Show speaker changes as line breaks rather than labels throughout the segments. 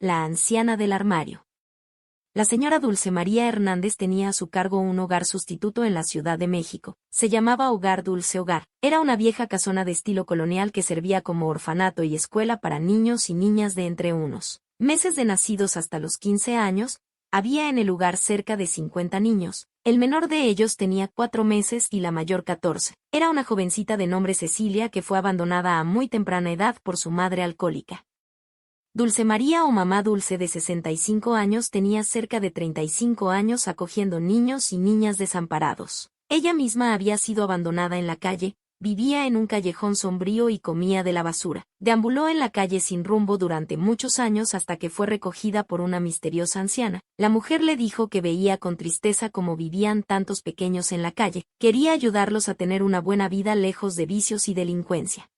la anciana del armario. La señora Dulce María Hernández tenía a su cargo un hogar sustituto en la Ciudad de México. Se llamaba Hogar Dulce Hogar. Era una vieja casona de estilo colonial que servía como orfanato y escuela para niños y niñas de entre unos meses de nacidos hasta los 15 años. Había en el lugar cerca de 50 niños. El menor de ellos tenía 4 meses y la mayor 14. Era una jovencita de nombre Cecilia que fue abandonada a muy temprana edad por su madre alcohólica. Dulce María o Mamá Dulce de 65 años tenía cerca de 35 años acogiendo niños y niñas desamparados. Ella misma había sido abandonada en la calle, vivía en un callejón sombrío y comía de la basura. Deambuló en la calle sin rumbo durante muchos años hasta que fue recogida por una misteriosa anciana. La mujer le dijo que veía con tristeza cómo vivían tantos pequeños en la calle, quería ayudarlos a tener una buena vida lejos de vicios y delincuencia.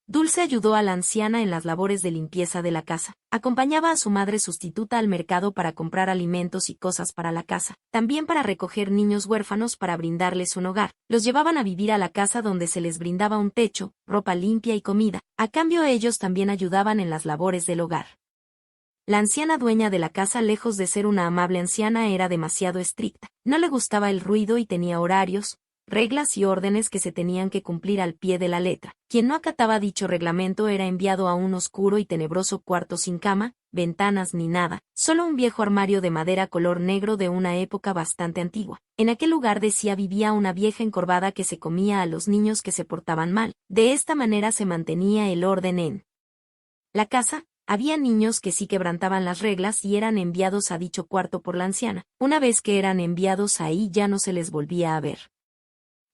Dulce ayudó a la anciana en las labores de limpieza de la casa. Acompañaba a su madre sustituta al mercado para comprar alimentos y cosas para la casa, también para recoger niños huérfanos para brindarles un hogar. Los llevaban a vivir a la casa donde se les brindaba un techo, ropa limpia y comida. A cambio ellos también ayudaban en las labores del hogar. La anciana dueña de la casa, lejos de ser una amable anciana, era demasiado estricta. No le gustaba el ruido y tenía horarios, reglas y órdenes que se tenían que cumplir al pie de la letra. Quien no acataba dicho reglamento era enviado a un oscuro y tenebroso cuarto sin cama, ventanas ni nada, solo un viejo armario de madera color negro de una época bastante antigua. En aquel lugar, decía, vivía una vieja encorvada que se comía a los niños que se portaban mal. De esta manera se mantenía el orden en la casa. Había niños que sí quebrantaban las reglas y eran enviados a dicho cuarto por la anciana. Una vez que eran enviados ahí ya no se les volvía a ver.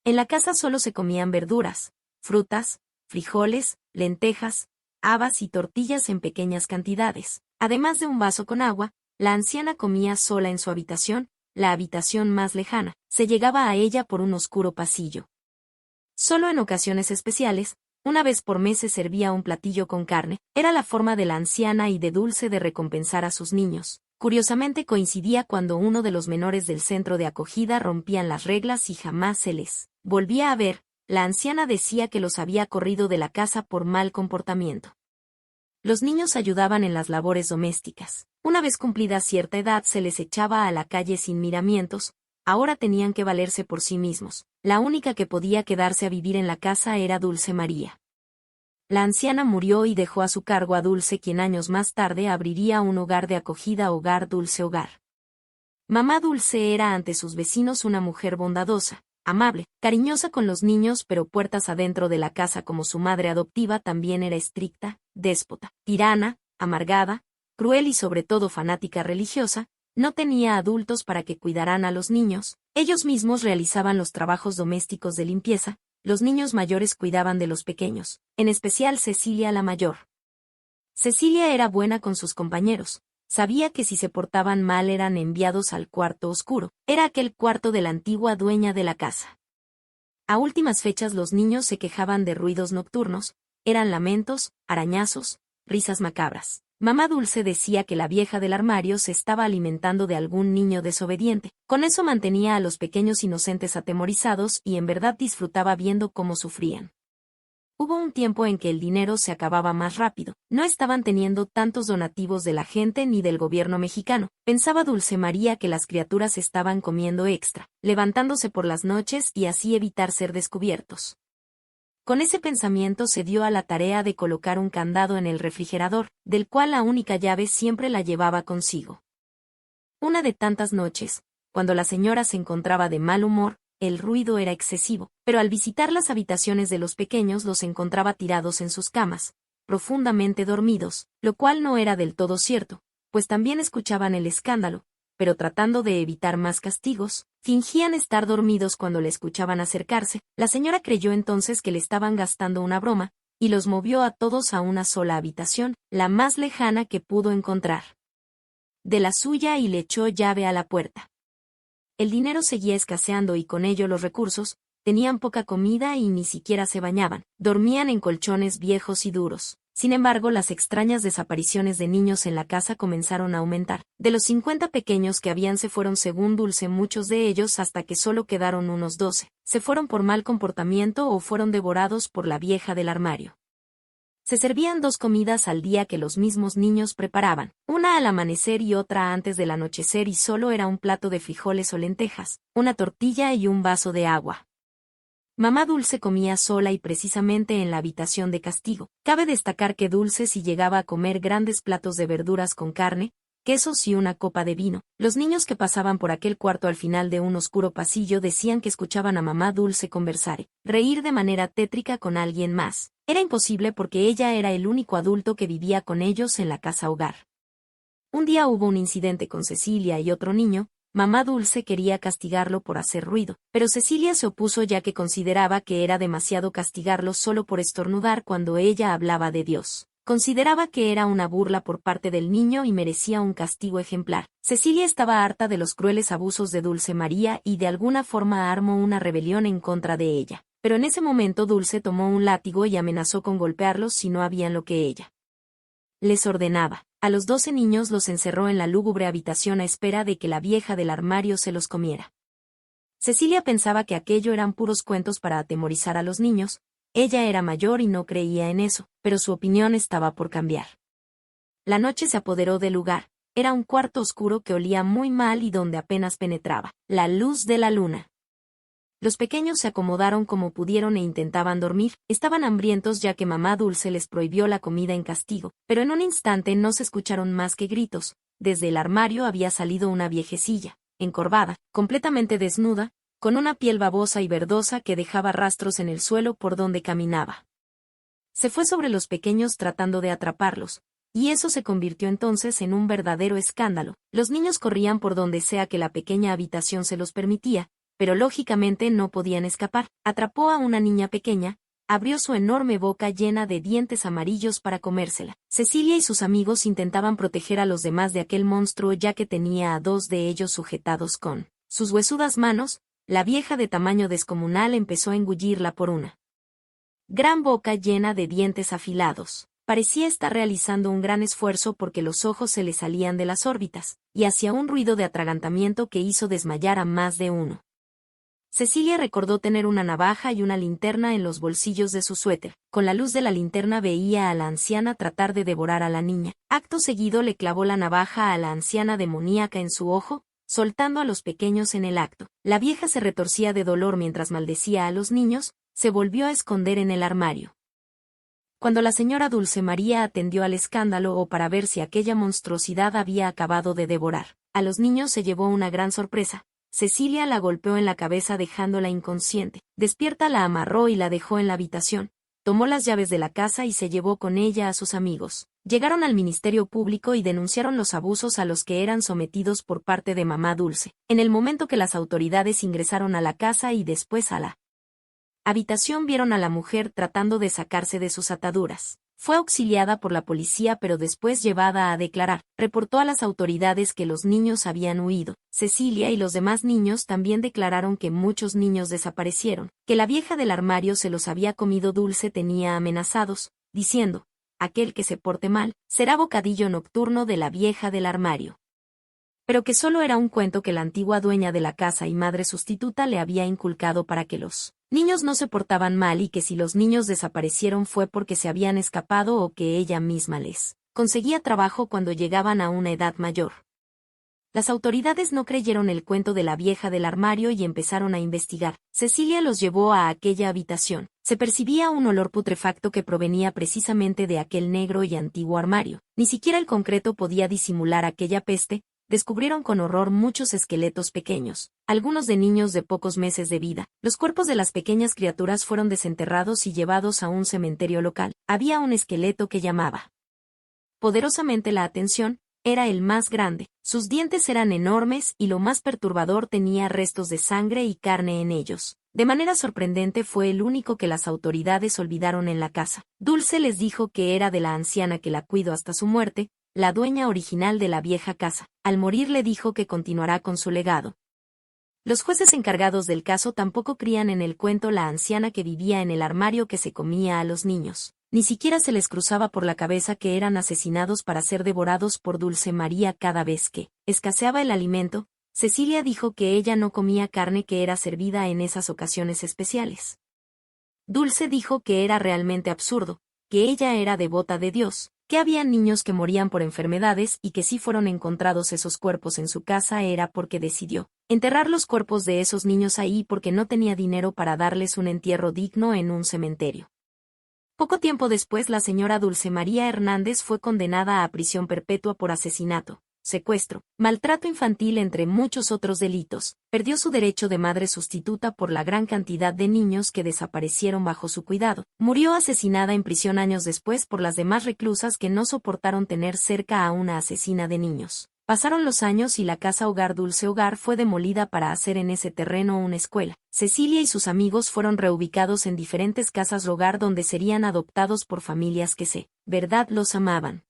En la casa solo se comían verduras, frutas, frijoles, lentejas, habas y tortillas en pequeñas cantidades. Además de un vaso con agua, la anciana comía sola en su habitación, la habitación más lejana. Se llegaba a ella por un oscuro pasillo. Solo en ocasiones especiales, una vez por mes se servía un platillo con carne. Era la forma de la anciana y de Dulce de recompensar a sus niños. Curiosamente coincidía cuando uno de los menores del centro de acogida rompían las reglas y jamás se les volvía a ver. La anciana decía que los había corrido de la casa por mal comportamiento. Los niños ayudaban en las labores domésticas. Una vez cumplida cierta edad se les echaba a la calle sin miramientos. Ahora tenían que valerse por sí mismos. La única que podía quedarse a vivir en la casa era Dulce María. La anciana murió y dejó a su cargo a Dulce, quien años más tarde abriría un hogar de acogida, Hogar Dulce Hogar. Mamá Dulce era ante sus vecinos una mujer bondadosa, amable, cariñosa con los niños, pero puertas adentro de la casa como su madre adoptiva también era estricta, déspota, tirana, amargada, cruel y sobre todo fanática religiosa. No tenía adultos para que cuidaran a los niños. Ellos mismos realizaban los trabajos domésticos de limpieza. Los niños mayores cuidaban de los pequeños, en especial Cecilia la mayor. Cecilia era buena con sus compañeros. Sabía que si se portaban mal eran enviados al cuarto oscuro. Era aquel cuarto de la antigua dueña de la casa. A últimas fechas los niños se quejaban de ruidos nocturnos. Eran lamentos, arañazos, risas macabras. Mamá Dulce decía que la vieja del armario se estaba alimentando de algún niño desobediente. Con eso mantenía a los pequeños inocentes atemorizados y en verdad disfrutaba viendo cómo sufrían. Hubo un tiempo en que el dinero se acababa más rápido. No estaban teniendo tantos donativos de la gente ni del gobierno mexicano. Pensaba Dulce María que las criaturas estaban comiendo extra, levantándose por las noches y así evitar ser descubiertos. Con ese pensamiento se dio a la tarea de colocar un candado en el refrigerador, del cual la única llave siempre la llevaba consigo. Una de tantas noches, cuando la señora se encontraba de mal humor, el ruido era excesivo, pero al visitar las habitaciones de los pequeños los encontraba tirados en sus camas, profundamente dormidos, lo cual no era del todo cierto, pues también escuchaban el escándalo, pero tratando de evitar más castigos, fingían estar dormidos cuando le escuchaban acercarse. La señora creyó entonces que le estaban gastando una broma, y los movió a todos a una sola habitación, la más lejana que pudo encontrar de la suya, y le echó llave a la puerta. El dinero seguía escaseando y con ello los recursos. Tenían poca comida y ni siquiera se bañaban, dormían en colchones viejos y duros. Sin embargo, las extrañas desapariciones de niños en la casa comenzaron a aumentar. De los 50 pequeños que habían se fueron según Dulce muchos de ellos hasta que solo quedaron unos 12. Se fueron por mal comportamiento o fueron devorados por la vieja del armario. Se servían 2 comidas al día que los mismos niños preparaban, una al amanecer y otra antes del anochecer, y solo era un plato de frijoles o lentejas, una tortilla y un vaso de agua. Mamá Dulce comía sola y precisamente en la habitación de castigo. Cabe destacar que Dulce sí llegaba a comer grandes platos de verduras con carne, quesos y una copa de vino. Los niños que pasaban por aquel cuarto al final de un oscuro pasillo decían que escuchaban a Mamá Dulce conversar, reír de manera tétrica con alguien más. Era imposible porque ella era el único adulto que vivía con ellos en la casa hogar. Un día hubo un incidente con Cecilia y otro niño. Mamá Dulce quería castigarlo por hacer ruido, pero Cecilia se opuso ya que consideraba que era demasiado castigarlo solo por estornudar cuando ella hablaba de Dios. Consideraba que era una burla por parte del niño y merecía un castigo ejemplar. Cecilia estaba harta de los crueles abusos de Dulce María y de alguna forma armó una rebelión en contra de ella. Pero en ese momento Dulce tomó un látigo y amenazó con golpearlos si no hacían lo que ella les ordenaba. A los 12 niños los encerró en la lúgubre habitación a espera de que la vieja del armario se los comiera. Cecilia pensaba que aquello eran puros cuentos para atemorizar a los niños. Ella era mayor y no creía en eso, pero su opinión estaba por cambiar. La noche se apoderó del lugar. Era un cuarto oscuro que olía muy mal y donde apenas penetraba la luz de la luna. Los pequeños se acomodaron como pudieron e intentaban dormir. Estaban hambrientos ya que Mamá Dulce les prohibió la comida en castigo, pero en un instante no se escucharon más que gritos. Desde el armario había salido una viejecilla, encorvada, completamente desnuda, con una piel babosa y verdosa que dejaba rastros en el suelo por donde caminaba. Se fue sobre los pequeños tratando de atraparlos, y eso se convirtió entonces en un verdadero escándalo. Los niños corrían por donde sea que la pequeña habitación se los permitía, pero lógicamente no podían escapar. Atrapó a una niña pequeña, abrió su enorme boca llena de dientes amarillos para comérsela. Cecilia y sus amigos intentaban proteger a los demás de aquel monstruo ya que tenía a 2 de ellos sujetados con sus huesudas manos. La vieja de tamaño descomunal empezó a engullirla por una gran boca llena de dientes afilados. Parecía estar realizando un gran esfuerzo porque los ojos se le salían de las órbitas, y hacía un ruido de atragantamiento que hizo desmayar a más de uno. Cecilia recordó tener una navaja y una linterna en los bolsillos de su suéter. Con la luz de la linterna veía a la anciana tratar de devorar a la niña. Acto seguido le clavó la navaja a la anciana demoníaca en su ojo, soltando a los pequeños en el acto. La vieja se retorcía de dolor mientras maldecía a los niños. Se volvió a esconder en el armario. Cuando la señora Dulce María atendió al escándalo o para ver si aquella monstruosidad había acabado de devorar a los niños, se llevó una gran sorpresa. Cecilia la golpeó en la cabeza dejándola inconsciente. Despierta la amarró y la dejó en la habitación. Tomó las llaves de la casa y se llevó con ella a sus amigos. Llegaron al Ministerio Público y denunciaron los abusos a los que eran sometidos por parte de Mamá Dulce. En el momento que las autoridades ingresaron a la casa y después a la habitación, vieron a la mujer tratando de sacarse de sus ataduras. Fue auxiliada por la policía pero después llevada a declarar. Reportó a las autoridades que los niños habían huido. Cecilia y los demás niños también declararon que muchos niños desaparecieron, que la vieja del armario se los había comido. Dulce tenía amenazados, diciendo: aquel que se porte mal, será bocadillo nocturno de la vieja del armario. Pero que solo era un cuento que la antigua dueña de la casa y madre sustituta le había inculcado para que los niños no se portaban mal y que si los niños desaparecieron fue porque se habían escapado o que ella misma les conseguía trabajo cuando llegaban a una edad mayor. Las autoridades no creyeron el cuento de la vieja del armario y empezaron a investigar. Cecilia los llevó a aquella habitación. Se percibía un olor putrefacto que provenía precisamente de aquel negro y antiguo armario. Ni siquiera el concreto podía disimular aquella peste. Descubrieron con horror muchos esqueletos pequeños, algunos de niños de pocos meses de vida. Los cuerpos de las pequeñas criaturas fueron desenterrados y llevados a un cementerio local. Había un esqueleto que llamaba poderosamente la atención. Era el más grande, sus dientes eran enormes y lo más perturbador, tenía restos de sangre y carne en ellos. De manera sorprendente fue el único que las autoridades olvidaron en la casa. Dulce les dijo que era de la anciana que la cuidó hasta su muerte, la dueña original de la vieja casa. Al morir le dijo que continuará con su legado. Los jueces encargados del caso tampoco creían en el cuento. La anciana que vivía en el armario que se comía a los niños. Ni siquiera se les cruzaba por la cabeza que eran asesinados para ser devorados por Dulce María cada vez que escaseaba el alimento. Cecilia dijo que ella no comía carne que era servida en esas ocasiones especiales. Dulce dijo que era realmente absurdo, que ella era devota de Dios, que había niños que morían por enfermedades y que si fueron encontrados esos cuerpos en su casa era porque decidió enterrar los cuerpos de esos niños ahí porque no tenía dinero para darles un entierro digno en un cementerio. Poco tiempo después la señora Dulce María Hernández fue condenada a prisión perpetua por asesinato, secuestro, maltrato infantil entre muchos otros delitos. Perdió su derecho de madre sustituta por la gran cantidad de niños que desaparecieron bajo su cuidado. Murió asesinada en prisión años después por las demás reclusas que no soportaron tener cerca a una asesina de niños. Pasaron los años y la casa Hogar Dulce Hogar fue demolida para hacer en ese terreno una escuela. Cecilia y sus amigos fueron reubicados en diferentes casas hogar donde serían adoptados por familias que verdad los amaban.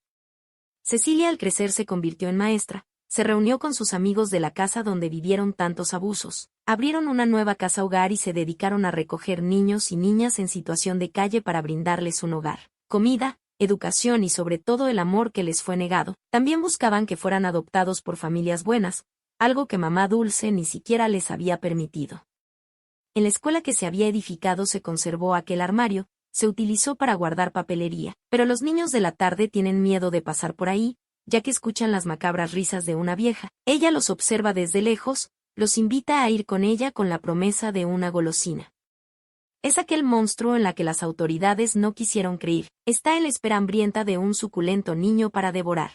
Cecilia al crecer se convirtió en maestra, se reunió con sus amigos de la casa donde vivieron tantos abusos, abrieron una nueva casa hogar y se dedicaron a recoger niños y niñas en situación de calle para brindarles un hogar, comida, educación y sobre todo el amor que les fue negado. También buscaban que fueran adoptados por familias buenas, algo que mamá Dulce ni siquiera les había permitido. En la escuela que se había edificado se conservó aquel armario, se utilizó para guardar papelería, pero los niños de la tarde tienen miedo de pasar por ahí, ya que escuchan las macabras risas de una vieja. Ella los observa desde lejos, los invita a ir con ella con la promesa de una golosina. Es aquel monstruo en la que las autoridades no quisieron creer, está en la espera hambrienta de un suculento niño para devorar.